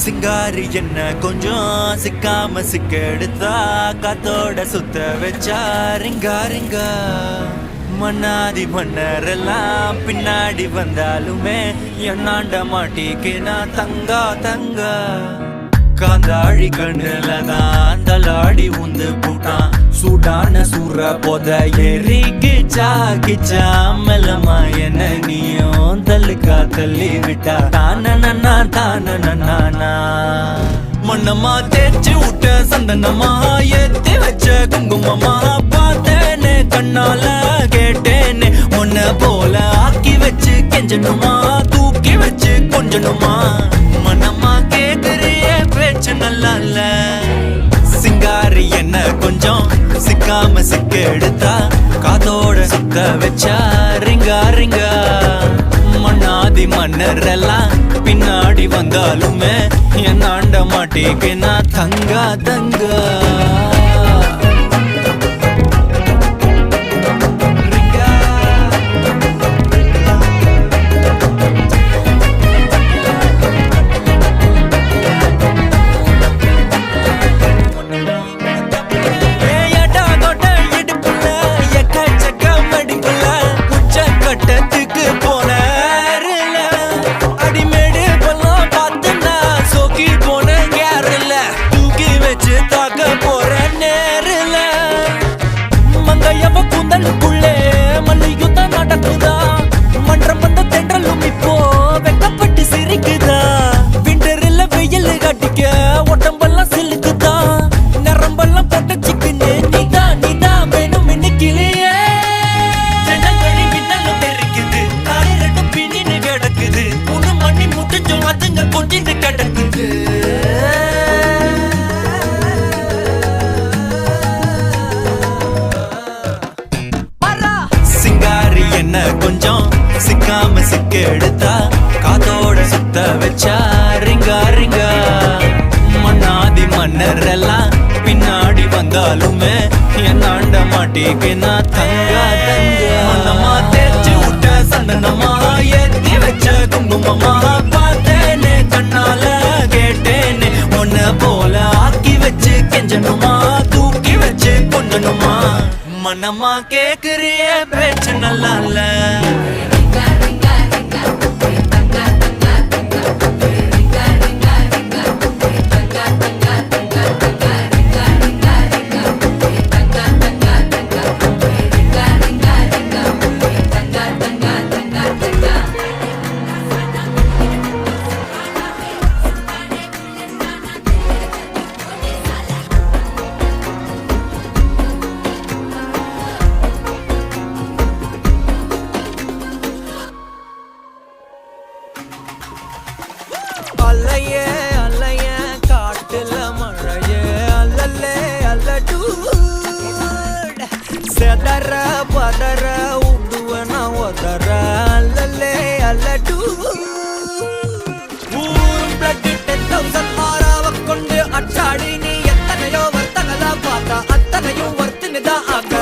சிங்காரி என்ன கொஞ்சம் சிக்காம சிக்க எடுத்தா காத்தோட சுத்த வச்சா ரிங்கா ரிங்கா மன்னாதி மன்னரெல்லாம் பின்னாடி வந்தாலுமே என்னாண்ட மாட்டிக்கினா தங்கா தங்கா காந்தாழி கண்ணுலதான் தலாடி உந்து போட்டான் சூடான சூற போத ஏறி கிச்சா கிச்சா மெல்லமா என்ன நீயும் தள்ளுக்கா தள்ளி விட்டா தானனா தானனா மண்ணம்மா தேய்ச்சி விட்ட சந்தனமா ஏத்தி வச்ச குங்குமமா பார்த்தேனே கண்ணால கேட்டேனே உன்ன போல ஆக்கி வச்சு கெஞ்சணுமா தூக்கி வச்சு கொஞ்சணுமா மனமா கேக்குறிய பேச்சு நல்லா இல்ல சிங்காரி என்ன கொஞ்சம் சிக்காம சிக்க எடுத்தா காதோட சுத்த வச்சா ரிங்கா ரிங்கா மண்ணாதி மன்னர் எல்லாம் பின்னாடி வந்தாலுமே என்னாண்ட மாட்டேன்னா தங்கா தங்கா சிங்காரி என்ன கொஞ்சம் சிக்காம சிக்க எடுத்தா காதோட சுத்த வச்சா ரிங்கா ரிங்கா மண்ணாதி மன்னர் எல்லாம் பின்னாடி வந்தாலுமே என்னாண்ட மாட்டேன்னா தங்கா தங்கா மனமா தேய்ச்சி விட்ட சந்தனமா ஏத்தி வச்ச குங்குமமா பார்த்தேனே கண்ணால கேட்டேனே உன்ன போல ஆக்கி வச்சு கெஞ்சணுமா தூக்கி வச்சு கொஞ்சணுமா மனமா கேக்குறிய பேச்சு நல்லா இல்ல அல்லையே அல்லைய காட்டுல மழையே அல்லல்லே அல்லடூ செதற பதற உடுவன ஒதற அல்லல்லே அல்லடூ ஊரும் பிளட் 10,000 ஆறாவ கொண்டு அச்சாடி நீ எத்தனையோ வர்த்தகலா பார்த்தா அத்தனையும் வர்த்தினிதான் ஆக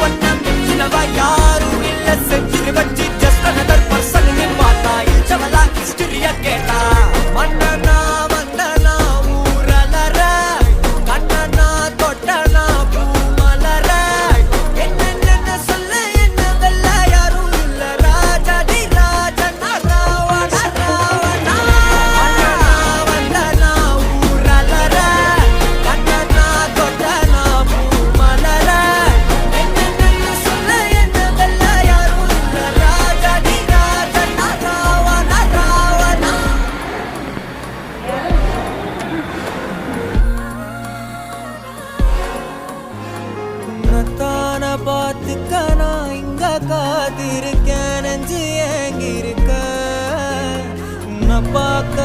ஒன்ன மிஞ்சினவ யாரும் இல்ல செஞ்சுரி வச்சு ஜஸ்ட் அனதர் பர்சன் நீ பார்த்தா இச்சவலா ஹிஸ்டரியா கேட்டா மன்னனா வந்தனா ஊரலர கண்ணனா தொட்டனா பூமலர என்ன சொல்ல என்ன வெல்ல யாரும் இல்ல ராஜாதி ராஜனா ராவண ராவணா மன்னனா வந்தனா ஊரலர கண்ணனா தொட்டனா பூமலர என்ன சொல்ல என்ன வெல்ல யாரும் இல்ல ராஜாதி ராஜனா ராவண ராவணா உன்னத்தான பார்த்துக்க நான் இங்க காத்திருக்கேன் நெஞ்சு ஏங்கிருக்க உன்னை பார்க்க